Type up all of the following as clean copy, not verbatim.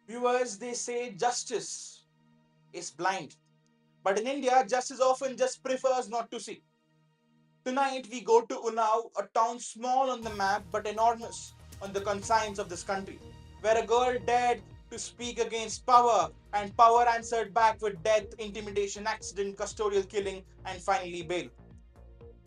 Viewers, they say justice is blind. But in India, justice often just prefers not to see. Tonight, we go to Unnao, a town small on the map but enormous on the conscience of this country, where a girl dared to speak against power, and power answered back with death, intimidation, accident, custodial killing, and finally bail.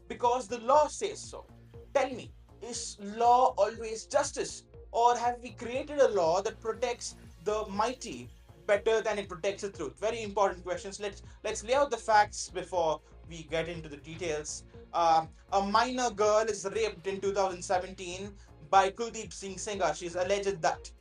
Because the law says so. Tell me, is law always justice? Or have we created a law that protects the mighty better than it protects the truth? Very important questions. Let's lay out the facts before we get into the details. A minor girl is raped in 2017 by Kuldeep Singh Sengar. She's alleged that.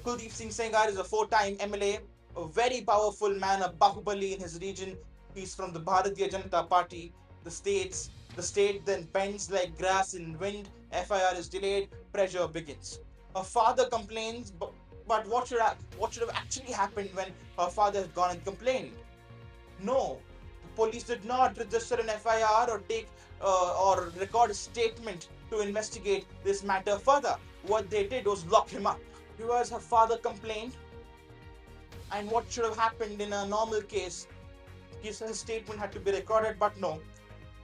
Kuldeep Singh Sengar is a four-time MLA, a very powerful man, a Bahubali in his region. He's from the Bharatiya Janata Party. The state then bends like grass in wind. FIR is delayed. Pressure begins. Her father complains, but what should have actually happened when her father had gone and complained? No, the police did not register an FIR or take or record a statement to investigate this matter further. What they did was lock him up. Viewers, her father complained, and what should have happened in a normal case, his statement had to be recorded, but no,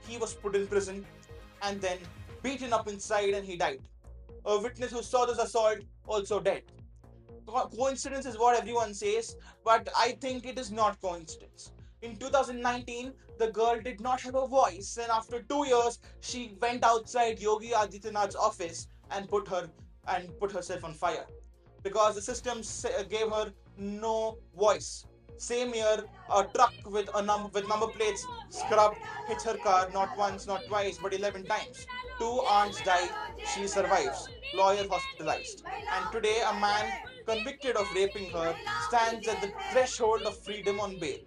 he was put in prison and then beaten up inside and he died. A witness who saw this assault also dead. Coincidence is what everyone says, but I think it is not coincidence. In 2019, the girl did not have a voice, and after 2 years, she went outside Yogi Adityanath's office and put herself on fire because the system gave her no voice. Same year, a truck with number plates scrubbed hits her car not once, not twice, but 11 times. Two aunts die. She survives. Lawyer hospitalized. And today, a man convicted of raping her stands at the threshold of freedom on bail.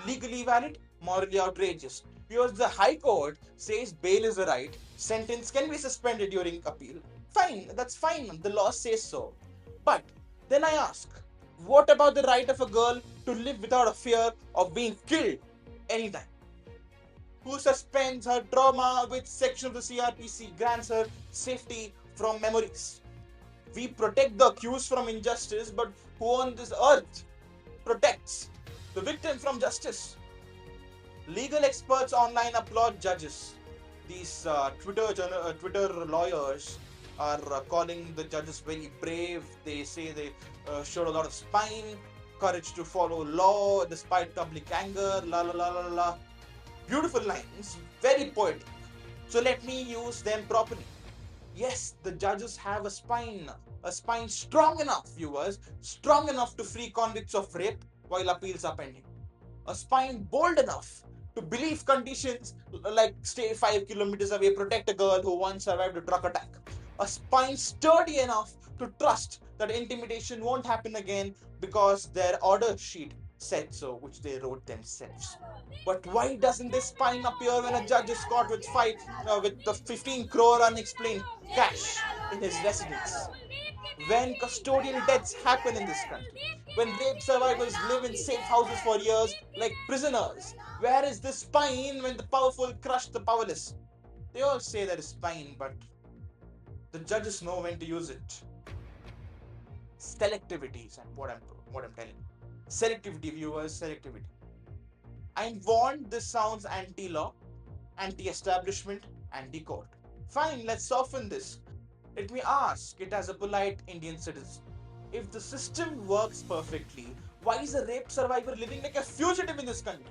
Legally valid, morally outrageous. Because the High Court says bail is a right, sentence can be suspended during appeal. Fine, that's fine. The law says so. But then I ask, what about the right of a girl to live without a fear of being killed anytime? Who suspends her trauma with section of the CrPC grants her safety from memories? We protect the accused from injustice, but who on this earth protects the victim from justice? Legal experts online applaud judges. These Twitter lawyers are calling the judges very brave. They say they showed a lot of spine, courage to follow law despite public anger. La la la la la. Beautiful lines, very poetic. So let me use them properly. Yes, the judges have a spine strong enough, viewers, strong enough to free convicts of rape while appeals are pending. A spine bold enough to believe conditions like stay 5 kilometers away, protect a girl who once survived a truck attack. A spine sturdy enough to trust that intimidation won't happen again because their order sheet said so, which they wrote themselves. But why doesn't this spine appear when a judge is caught with the 15 crore unexplained cash in his residence? When custodial deaths happen in this country, when rape survivors live in safe houses for years like prisoners, where is the spine when the powerful crush the powerless? They all say there is spine, but the judges know when to use it. Selectivity is what I'm telling. Selectivity, viewers, selectivity. I'm warned this sounds anti-law, anti-establishment, anti-court. Fine, let's soften this. Let me ask it as a polite Indian citizen. If the system works perfectly, why is a rape survivor living like a fugitive in this country?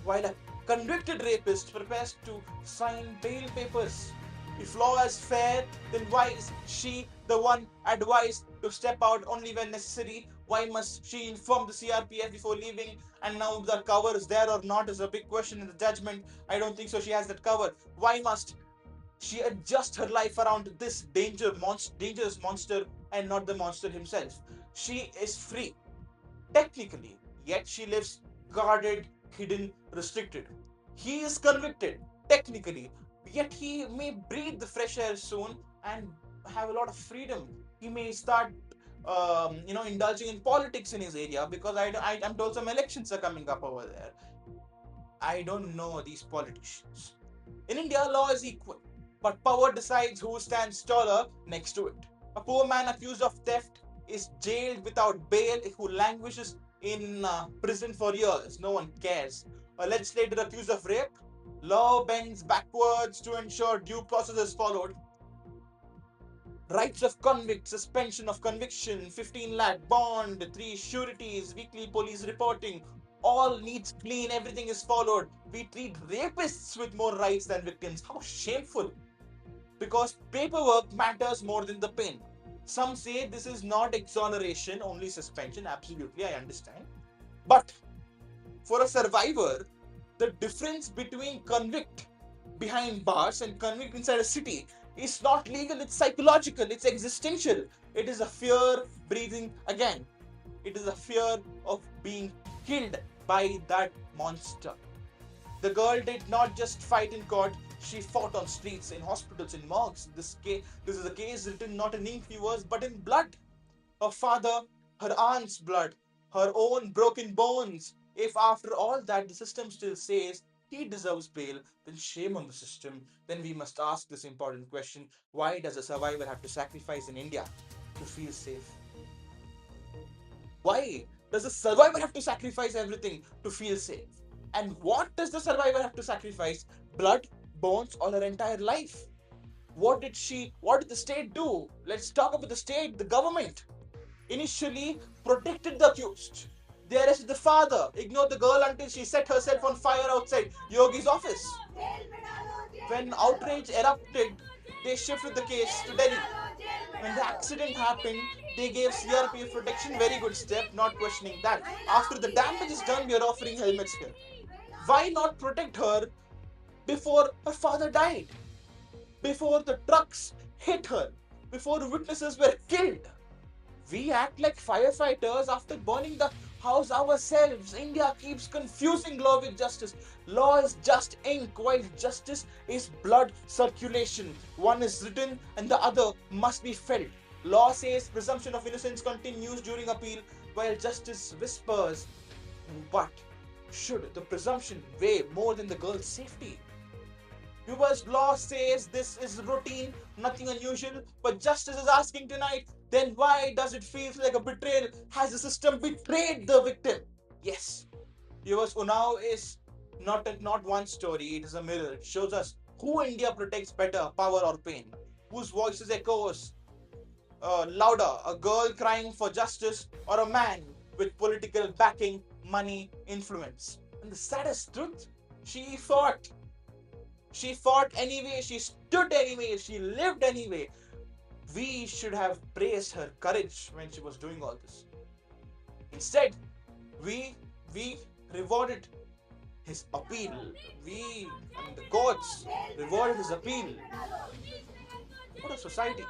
While a convicted rapist prepares to sign bail papers. If law is fair, then why is she the one advised to step out only when necessary? Why must she inform the CRPF before leaving? And now the cover is there or not is a big question in the judgment. I don't think so. She has that cover. Why must she adjust her life around this dangerous monster and not the monster himself? She is free, technically, yet she lives guarded, hidden, restricted. He is convicted, technically, yet he may breathe the fresh air soon and have a lot of freedom. He may start, indulging in politics in his area because I'm told some elections are coming up over there. I don't know these politicians. In India, law is equal, but power decides who stands taller next to it. A poor man accused of theft is jailed without bail, who languishes in prison for years. No one cares. A legislator accused of rape, law bends backwards to ensure due process is followed. Rights of convict, suspension of conviction, 15 lakh bond, 3 sureties, weekly police reporting, all needs clean, everything is followed. We treat rapists with more rights than victims. How shameful! Because paperwork matters more than the pain. Some say this is not exoneration, only suspension. Absolutely, I understand. But for a survivor, the difference between convict behind bars and convict inside a city is not legal, it's psychological, it's existential. It is a fear breathing again. It is a fear of being killed by that monster. The girl did not just fight in court, she fought on streets, in hospitals, in morgues. This is a case written not in ink, viewers, but in blood. Her father, her aunt's blood, her own broken bones. If after all that the system still says he deserves bail, then shame on the system. Then we must ask this important question: why does a survivor have to sacrifice in India to feel safe? Why does the survivor have to sacrifice everything to feel safe? And what does the survivor have to sacrifice? Blood, bones, or her entire life? What did the state do? Let's talk about the state, the government. Initially protected the accused. They arrested the father, ignored the girl until she set herself on fire outside Yogi's office. When outrage erupted, they shifted the case to Delhi. When the accident happened, they gave CRPF protection, very good step, not questioning that. After the damage is done, we are offering helmets here. Why not protect her before her father died? Before the trucks hit her? Before witnesses were killed? We act like firefighters after burning the house ourselves. India keeps confusing law with justice. Law is just ink, while justice is blood circulation. One is written and the other must be felt. Law says presumption of innocence continues during appeal, while justice whispers. But should the presumption weigh more than the girl's safety? Viewers, law says this is routine, nothing unusual, but justice is asking tonight, then why does it feel like a betrayal? Has the system betrayed the victim? Yes. Viewers, Unnao is not one story, it is a mirror. It shows us who India protects better, power or pain, whose voices echoes louder, a girl crying for justice or a man with political backing, money, influence. And the saddest truth, she fought. She fought anyway, she stood anyway, she lived anyway. We should have praised her courage when she was doing all this. Instead, we rewarded his appeal. The courts rewarded his appeal. What a society.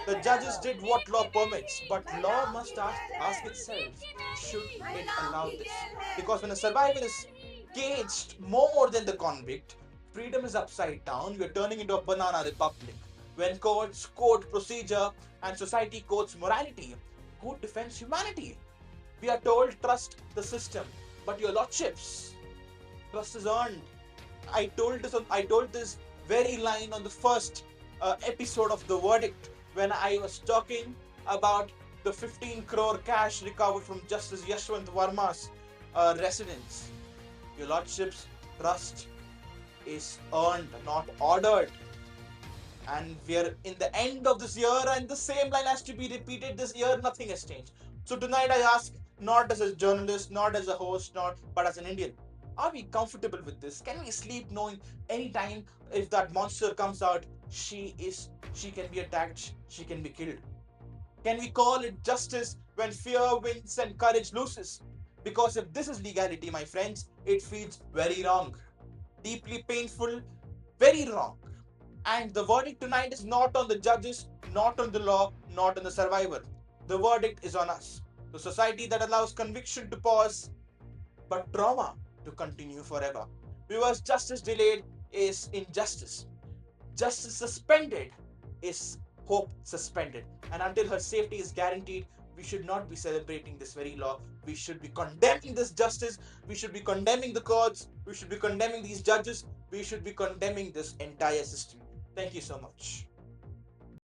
The judges did what law permits, but law must ask itself, should it allow this? Because when a survivor is caged more than the convict, freedom is upside down. We're turning into a banana republic. When courts quote procedure and society quotes morality, who defends humanity? We are told trust the system, but your lordships, trust is earned. I told this very line on the first episode of The Verdict when I was talking about the 15 crore cash recovered from Justice Yashwant Verma's residence. Your lordships, trust is earned, not ordered. And we are in the end of this year, and the same line has to be repeated this year. Nothing has changed. So tonight I ask, not as a journalist, not as a host, but as an Indian, are we comfortable with this? Can we sleep knowing anytime if that monster comes out, she can be attacked, she can be killed? Can we call it justice when fear wins and courage loses? Because if this is legality, my friends, it feels very wrong. Deeply painful, very wrong. And the verdict tonight is not on the judges, not on the law, not on the survivor. The verdict is on us. The society that allows conviction to pause, but trauma to continue forever. Because justice delayed is injustice. Justice suspended is hope suspended. And until her safety is guaranteed, we should not be celebrating this very law. We should be condemning this justice. We should be condemning the courts. We should be condemning these judges. We should be condemning this entire system. Thank you so much.